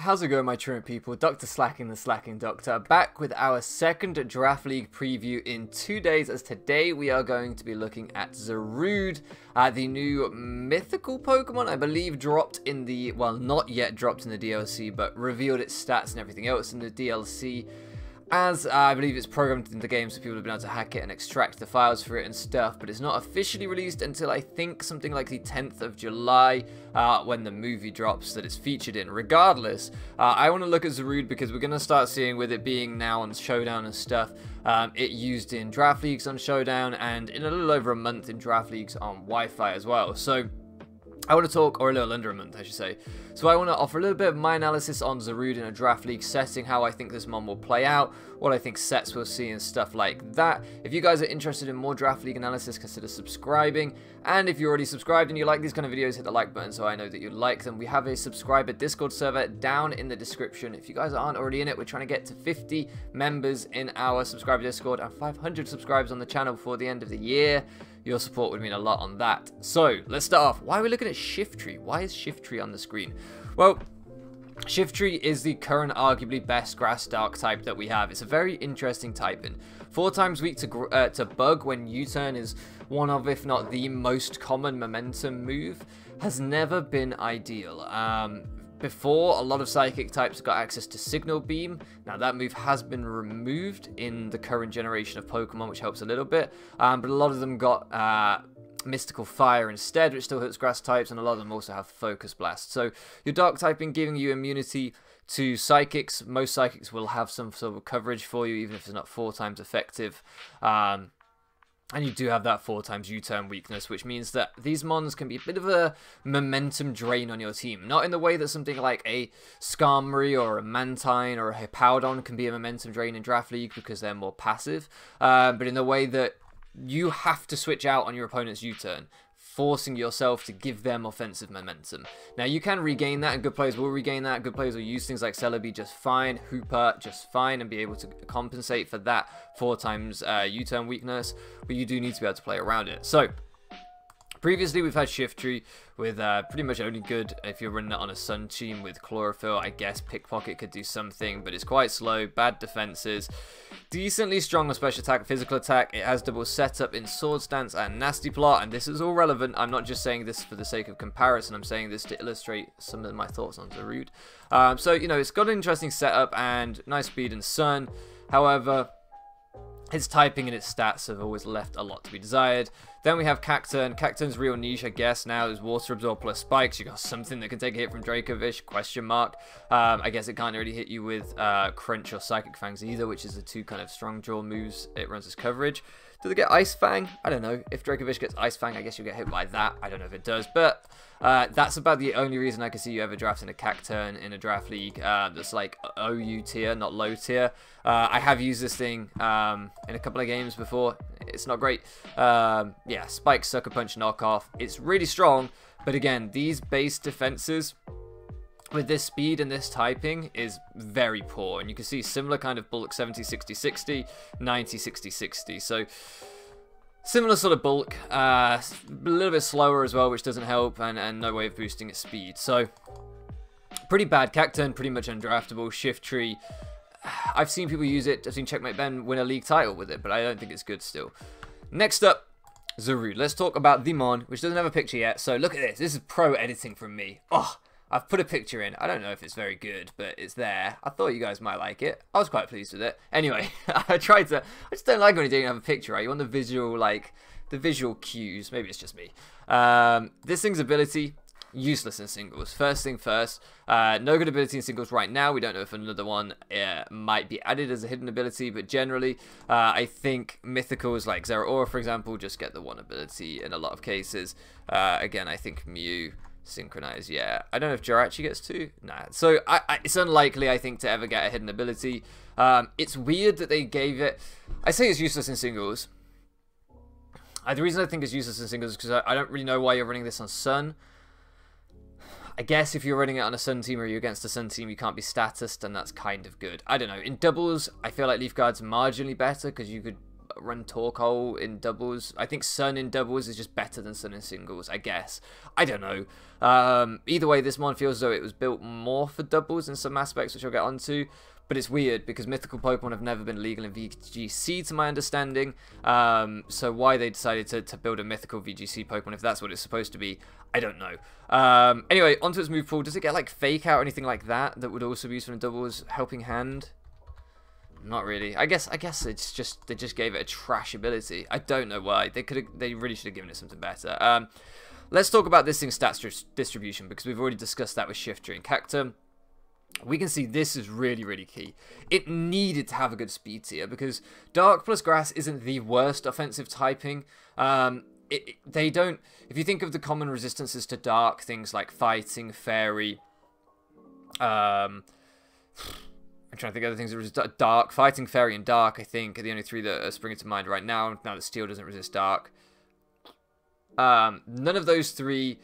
how's it going, my truant people? DrSlaking, the Slacking Doctor, back with our second Draft League preview in 2 days, as today we are going to be looking at Zarude, the new mythical Pokemon, I believe dropped in the, well, not yet dropped in the DLC, but revealed its stats and everything else in the DLC. As I believe it's programmed in the game, so people have been able to hack it and extract the files for it and stuff, but it's not officially released until I think something like the 10th of July, when the movie drops that it's featured in. Regardless, I want to look at Zarude because we're going to start seeing, with it being now on Showdown and stuff, it used in Draft Leagues on Showdown and in a little over a month in Draft Leagues on Wi-Fi as well. So I want to talk, or a little under a month, I should say. So I want to offer a little bit of my analysis on Zarude in a Draft League setting, how I think this mon will play out, what I think sets we'll see and stuff like that. If you guys are interested in more Draft League analysis, consider subscribing. And if you're already subscribed and you like these kind of videos, hit the like button so I know that you like them. We have a subscriber Discord server down in the description. If you guys aren't already in it, we're trying to get to 50 members in our subscriber Discord and 500 subscribers on the channel before the end of the year. Your support would mean a lot on that. So, let's start off. Why are we looking at Shiftry? Why is Shiftry on the screen? Well, Shiftry is the current arguably best grass dark type that we have. It's a very interesting typing. 4 times weak to bug when U-turn is one of, if not the most common momentum move. Has never been ideal. Before, a lot of Psychic types got access to Signal Beam. Now, that move has been removed in the current generation of Pokemon, which helps a little bit. But a lot of them got Mystical Fire instead, which still hits grass types, and a lot of them also have Focus Blast. So, your Dark typing giving you immunity to Psychics. Most Psychics will have some sort of coverage for you, even if it's not 4 times effective. And you do have that 4 times U-turn weakness, which means that these mons can be a bit of a momentum drain on your team. Not in the way that something like a Skarmory or a Mantine or a Hippowdon can be a momentum drain in Draft League because they're more passive. But in the way that you have to switch out on your opponent's U-turn, forcing yourself to give them offensive momentum. Now, you can regain that, and good players will regain that. Good players will use things like Celebi just fine, Hooper just fine, and be able to compensate for that 4 times U-turn weakness, but you do need to be able to play around it. So, previously, we've had Shiftry with pretty much only good if you're running it on a Sun team with Chlorophyll. I guess Pickpocket could do something, but it's quite slow, bad defenses. Decently strong on special attack, physical attack. It has double setup in Sword Stance and Nasty Plot, and this is all relevant. I'm not just saying this for the sake of comparison. I'm saying this to illustrate some of my thoughts on Zarude. So, you know, it's got an interesting setup and nice speed and Sun. However, its typing and its stats have always left a lot to be desired. Then we have Cacturn. Cacturn's real niche, I guess, now is Water Absorb plus Spikes. You got something that can take a hit from Dracovish, question mark. I guess it can't really hit you with Crunch or Psychic Fangs either, which is the 2 kind of strong draw moves it runs as coverage. Do they get Ice Fang? I don't know. If Dracovish gets Ice Fang, I guess you'll get hit by that. I don't know if it does, but that's about the only reason I can see you ever drafting a Cacturn in a Draft League that's like OU tier, not low tier. I have used this thing in a couple of games before. It's not great. Yeah, Spike, Sucker Punch, Knockoff. It's really strong, but again, these base defenses with this speed and this typing is very poor, and you can see similar kind of bulk 70 60 60 90 60 60, so similar sort of bulk, a little bit slower as well, which doesn't help, and no way of boosting its speed. So pretty bad. Cacturn pretty much undraftable. Shiftry, I've seen people use it. I've seen Checkmate Ben win a league title with it, but I don't think it's good still. Next up, Zarude. Let's talk about the mon, which doesn't have a picture yet. So look at this. This is pro editing from me. Oh, I've put a picture in. I don't know if it's very good, but it's there. I thought you guys might like it. I was quite pleased with it. Anyway, I just don't like when you don't have a picture, right? You want the visual, like, the visual cues. Maybe it's just me. This thing's ability, useless in singles. First thing first, no good ability in singles right now. We don't know if another one might be added as a hidden ability, but generally, I think mythicals like Zeraora, for example, just get the 1 ability in a lot of cases. Again, I think Mew, Synchronize, yeah. I don't know if Jirachi gets 2. Nah. So it's unlikely, I think, to ever get a hidden ability. It's weird that they gave it. I say it's useless in singles. The reason I think it's useless in singles is because I don't really know why you're running this on Sun. I guess if you're running it on a Sun team or you're against a Sun team, you can't be statused, and that's kind of good. I don't know. In doubles, I feel like Leaf Guard's marginally better because you could run Torkoal in doubles. I think Sun in doubles is just better than Sun in singles, I guess. I don't know. Either way, this mon feels as though it was built more for doubles in some aspects, which I'll get onto. But it's weird because mythical Pokemon have never been legal in VGC to my understanding. So why they decided to build a mythical VGC Pokemon, if that's what it's supposed to be, I don't know. Anyway, onto its move pool. Does it get like Fake Out or anything like that that would also be used from doubles? Helping Hand? Not really. I guess it's just they just gave it a trash ability. I don't know why. They really should have given it something better. Let's talk about this thing's stats distribution because we've already discussed that with Shiftry and Cactum. We can see this is really, really key. It needed to have a good speed tier because Dark plus Grass isn't the worst offensive typing. They don't... If you think of the common resistances to Dark, things like Fighting, Fairy... I'm trying to think of other things that resist Dark. Fighting, Fairy, and Dark, I think, are the only three that are springing to mind right now. Now that Steel doesn't resist Dark. None of those three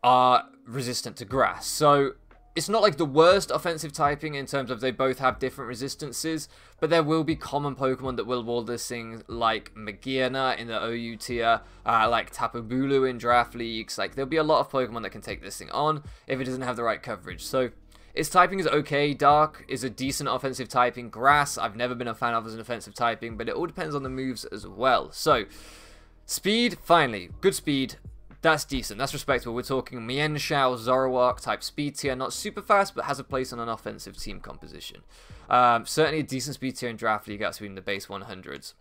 are resistant to Grass. So... It's not like the worst offensive typing in terms of they both have different resistances, but there will be common Pokemon that will wall this thing, like Magearna in the OU tier, like Tapu Bulu in draft leagues. Like there'll be a lot of Pokemon that can take this thing on if it doesn't have the right coverage. So its typing is okay. Dark is a decent offensive typing. Grass, I've never been a fan of as an offensive typing, but it all depends on the moves as well. So speed, finally, good speed. That's decent. That's respectable. We're talking Mienshao, Zoroark type speed tier. Not super fast, but has a place on an offensive team composition. Certainly a decent speed tier in Draft League out between the base 100s.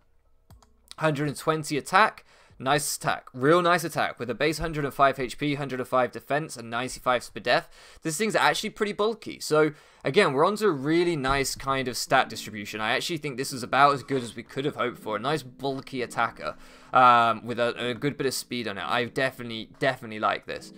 120 attack. Nice attack. Real nice attack. With a base 105 HP, 105 defense, and 95 speed def. This thing's actually pretty bulky. So, again, we're onto a really nice kind of stat distribution. I actually think this is about as good as we could have hoped for. A nice bulky attacker with a good bit of speed on it. I definitely like this.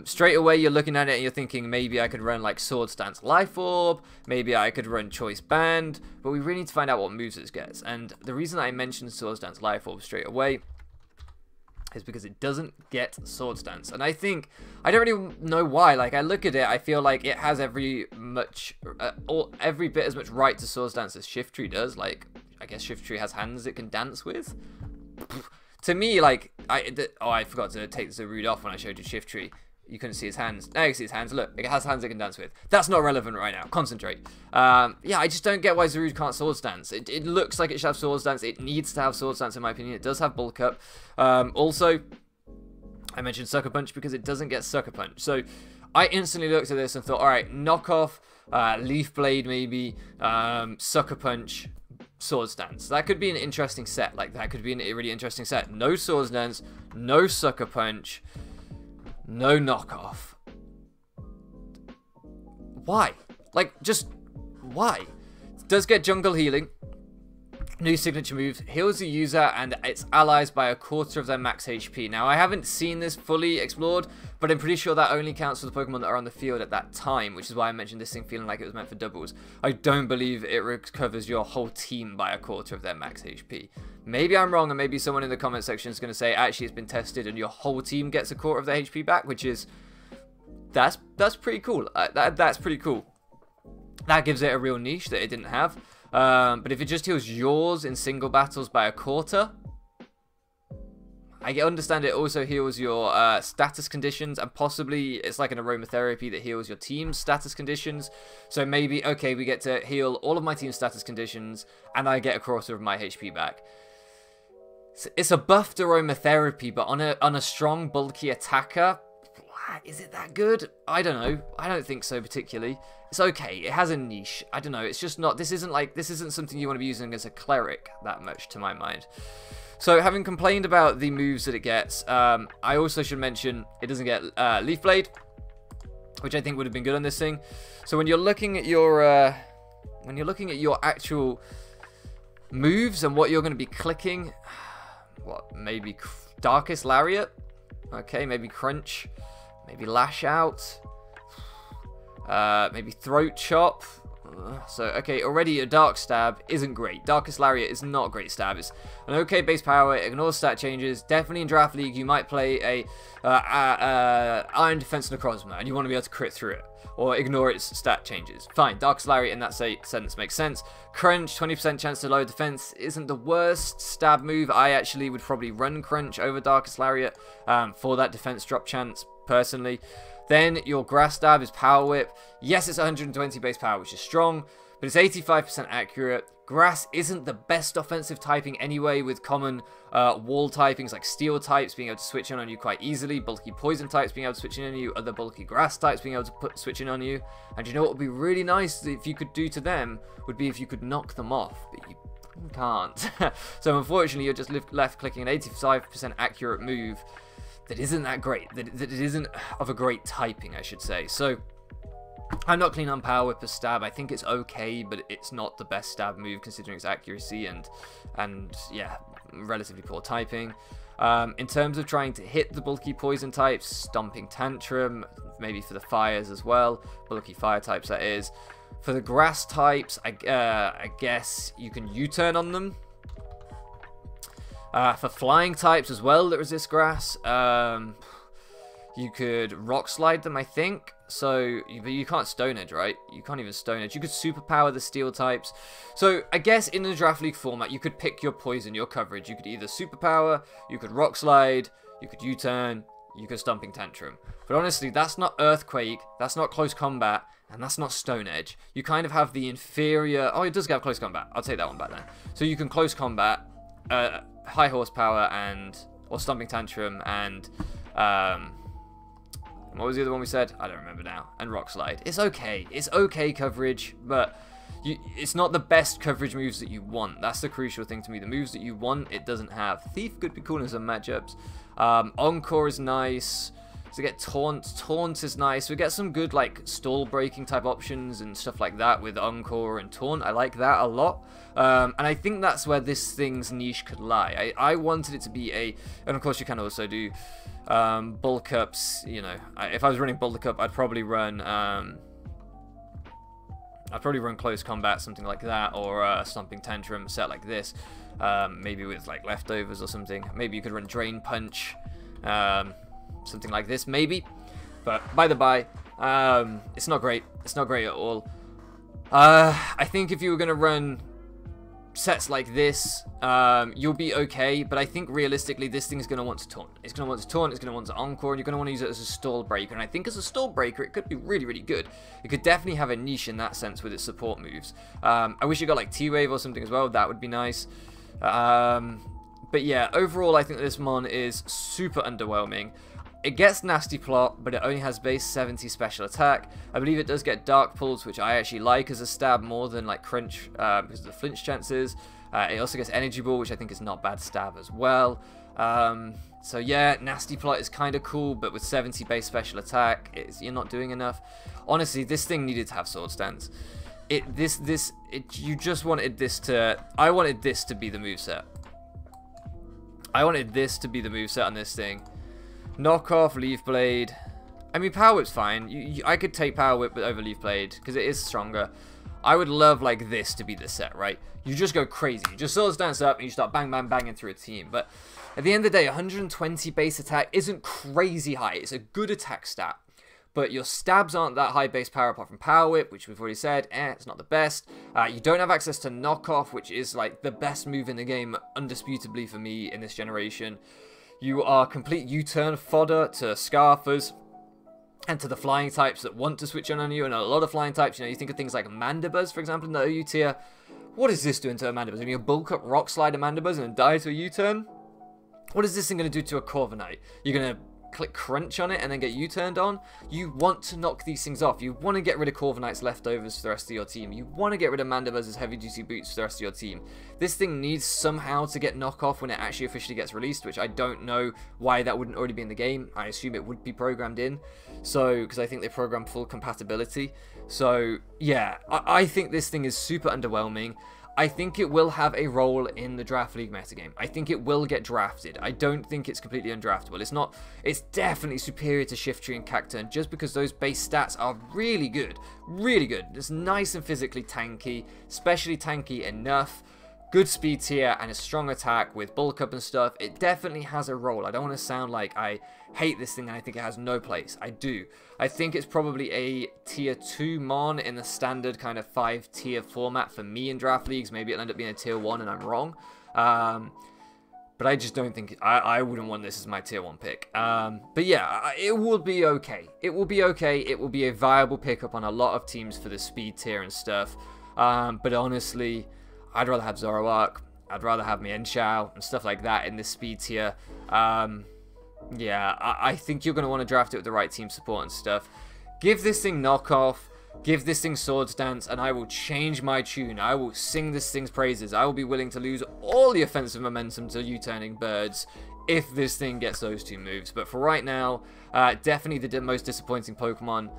Straight away, you're looking at it and you're thinking, maybe I could run like Sword Stance Life Orb. Maybe I could run Choice Band. But we really need to find out what moves it gets. And the reason I mentioned Sword Stance Life Orb straight away is because it doesn't get Sword Stance. And I think, I don't really know why, like I look at it, I feel like it has every bit as much right to Sword Stance as Shiftry does. Like, I guess Shiftry has hands it can dance with. To me, like, I forgot to take the Zarude off when I showed you Shiftry. You couldn't see his hands. Now you can see his hands. Look, it has hands it can dance with. That's not relevant right now. Concentrate. Yeah, I just don't get why Zarude can't Sword Stance. It looks like it should have Sword Stance. It needs to have Sword Stance, in my opinion. It does have Bulk Up. Also, I mentioned Sucker Punch because it doesn't get Sucker Punch. So, I instantly looked at this and thought, alright, knock off, Leaf Blade maybe, Sucker Punch, Sword Stance. That could be an interesting set. Like, that could be a really interesting set. No Sword Stance, no Sucker Punch, no knockoff. Why? Like, just why? It does get Jungle Healing. New signature move. Heals the user and its allies by 1/4 of their max HP. Now, I haven't seen this fully explored, but I'm pretty sure that only counts for the Pokemon that are on the field at that time, which is why I mentioned this thing feeling like it was meant for doubles. I don't believe it recovers your whole team by 1/4 of their max HP. Maybe I'm wrong, and maybe someone in the comment section is going to say, actually, it's been tested and your whole team gets 1/4 of their HP back, which is, that's pretty cool. That's pretty cool. That gives it a real niche that it didn't have. But if it just heals yours in single battles by 1/4, I understand it also heals your status conditions, and possibly it's like an aromatherapy that heals your team's status conditions. So maybe, okay, we get to heal all of my team's status conditions, and I get 1/4 of my HP back. It's a buffed aromatherapy, but on a strong, bulky attacker, is it that good? I don't know. I don't think so particularly. It's okay. It has a niche. I don't know. It's just not. This isn't something you want to be using as a cleric that much, to my mind. So, having complained about the moves that it gets, I also should mention it doesn't get Leaf Blade, which I think would have been good on this thing. So when you're looking at your actual moves and what you're going to be clicking, what, maybe Darkest Lariat, okay, maybe Crunch, maybe Lash Out, maybe Throat Chop. So, okay, already a Dark Stab isn't great. Darkest Lariat is not a great stab. It's an okay base power, it ignores stat changes. Definitely in Draft League, you might play a Iron Defense Necrozma, and you want to be able to crit through it, or ignore its stat changes. Fine, Darkest Lariat in that sense makes sense. Crunch, 20% chance to lower defense, isn't the worst stab move. I actually would probably run Crunch over Darkest Lariat for that defense drop chance, personally. Then your Grass Stab is Power Whip. Yes, it's 120 base power, which is strong, but it's 85% accurate. Grass isn't the best offensive typing anyway, with common wall typings like Steel types being able to switch in on you quite easily, bulky Poison types being able to switch in on you, other bulky Grass types being able to switch in on you. And you know what would be really nice if you could do to them would be if you could knock them off, but you can't. So unfortunately, you're just left clicking an 85% accurate move that isn't that great, that it isn't of a great typing, I should say. So I'm not clean on Power Whip as stab. I think it's okay, but it's not the best stab move considering its accuracy and yeah, relatively poor typing. In terms of trying to hit the bulky Poison types, Stomping Tantrum, maybe for the fires as well, bulky fire types that is. For the grass types, I guess you can U-turn on them. For flying types as well that resist grass, you could rock slide them, I think. So, but you can't Stone Edge, right? You can't even Stone Edge. You could superpower the steel types. So, I guess in the Draft League format, you could pick your poison, your coverage. You could either superpower, you could rock slide, you could U-turn, you could Stomping Tantrum. But honestly, that's not Earthquake, that's not Close Combat, and that's not Stone Edge. You kind of have the inferior... Oh, it does have Close Combat. I'll take that one back then. So you can Close Combat, High Horsepower, or Stomping Tantrum, and... what was the other one we said? I don't remember now. And Rock Slide. It's okay. It's okay coverage, but it's not the best coverage moves that you want. That's the crucial thing to me. The moves that you want, it doesn't have. Thief could be cool in some matchups. Encore is nice. To get Taunt is nice. We get some good like stall breaking type options and stuff like that with Encore and Taunt. I like that a lot. And I think that's where this thing's niche could lie. I wanted it to be a... And of course you can also do bulk ups. You know, if I was running bulk up, I'd probably run... Close Combat, something like that, or a Stomping Tantrum set like this. Maybe with like leftovers or something. Maybe you could run Drain Punch. Something like this, maybe. But by the by, it's not great. It's not great at all. I think if you were going to run sets like this, you'll be okay. But I think realistically, this thing is going to want to Taunt. It's going to want to Taunt, it's going to want to Encore, and you're going to want to use it as a stall breaker. And I think as a stall breaker, it could be really, really good. It could definitely have a niche in that sense with its support moves. I wish you got like T-Wave or something as well. That would be nice. But yeah, overall, I think this mon is super underwhelming. It gets Nasty Plot, but it only has base 70 special attack. I believe it does get Dark Pulse, which I actually like as a stab more than like Crunch because of the flinch chances. It also gets Energy Ball, which I think is not bad stab as well. So yeah, Nasty Plot is kind of cool, but with 70 base special attack, you're not doing enough. Honestly, this thing needed to have Sword Stance. You just wanted this to... I wanted this to be the moveset. I wanted this to be the moveset on this thing. Knock off, Leaf Blade. I mean, Power Whip's fine. I could take Power Whip over Leaf Blade because it is stronger. I would love like this to be the set, right? You just go crazy. You just Sword Stance up and you start bang, bang, banging through a team. But at the end of the day, 120 base attack isn't crazy high. It's a good attack stat. But your stabs aren't that high base power apart from Power Whip, which we've already said, it's not the best. You don't have access to Knock Off, which is like the best move in the game, undisputably for me in this generation. You are complete U-turn fodder to Scarfers and to the flying types that want to switch on you. And a lot of flying types, you know, you think of things like Mandibuzz, for example, in the OU tier. What is this doing to a Mandibuzz? Are you bulk up Rock Slide a Mandibuzz and then die to a U-turn? What is this thing going to do to a Corviknight? You're going to click Crunch on it and then get U-turned on? You want to knock these things off. You want to get rid of Corviknight's leftovers for the rest of your team. You want to get rid of Mandibuzz's heavy duty boots for the rest of your team. This thing needs somehow to get knock off when it actually officially gets released, which I don't know why that wouldn't already be in the game. I assume it would be programmed in, so because I think they program full compatibility. So yeah, I think this thing is super underwhelming. I think it will have a role in the Draft League metagame. I think it will get drafted. I don't think it's completely undraftable. It's not. It's definitely superior to Shiftry and Cacturn just because those base stats are really good. Really good. It's nice and physically tanky, especially tanky enough. Good speed tier and a strong attack with bulk up and stuff. It definitely has a role. I don't want to sound like I hate this thing and I think it has no place. I do. I think it's probably a tier 2 mon in the standard kind of 5 tier format for me in draft leagues. Maybe it'll end up being a tier 1 and I'm wrong. But I just don't think I wouldn't want this as my tier 1 pick. But yeah, it will be okay. It will be okay. It will be a viable pickup on a lot of teams for the speed tier and stuff. But honestly, I'd rather have Zoroark, I'd rather have Mienshao and stuff like that in this speed tier. Yeah, I think you're going to want to draft it with the right team support and stuff. Give this thing knockoff, give this thing Swords Dance, and I will change my tune. I will sing this thing's praises. I will be willing to lose all the offensive momentum to U-turning birds if this thing gets those 2 moves. But for right now, definitely the most disappointing Pokemon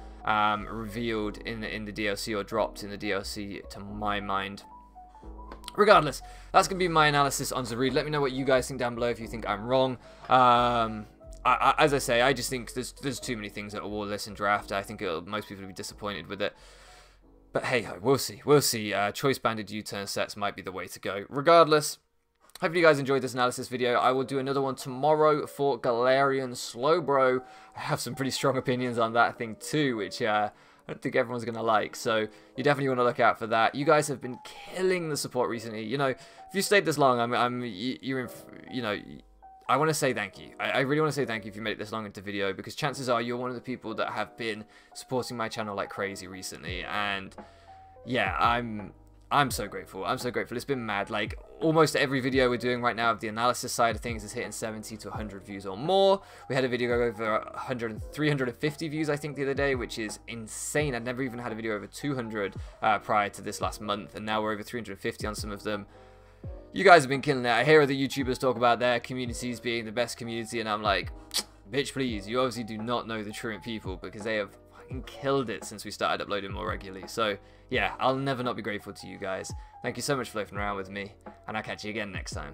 revealed in the DLC or dropped in the DLC to my mind. Regardless, that's going to be my analysis on Zarude. Let me know what you guys think down below if you think I'm wrong. As I say, I just think there's too many things that are warless in draft. I think most people will be disappointed with it. But hey, we'll see. We'll see. Choice-banded U-turn sets might be the way to go. Regardless, hopefully you guys enjoyed this analysis video. I will do another one tomorrow for Galarian Slowbro. I have some pretty strong opinions on that thing too, which I don't think everyone's going to like, so you definitely want to look out for that. You guys have been killing the support recently. You know, if you stayed this long, I want to say thank you. I really want to say thank you if you made it this long into video, because chances are you're one of the people that have been supporting my channel like crazy recently, and yeah, I'm so grateful. I'm so grateful. It's been mad. Like, almost every video we're doing right now of the analysis side of things is hitting 70 to 100 views or more. We had a video go over 350 views, I think, the other day, which is insane. I'd never even had a video over 200 prior to this last month, and now we're over 350 on some of them. You guys have been killing it. I hear other YouTubers talk about their communities being the best community, and I'm like, bitch, please. You obviously do not know the truant people, because they have killed it since we started uploading more regularly. So yeah, I'll never not be grateful to you guys. Thank you so much for floating around with me, and I'll catch you again next time.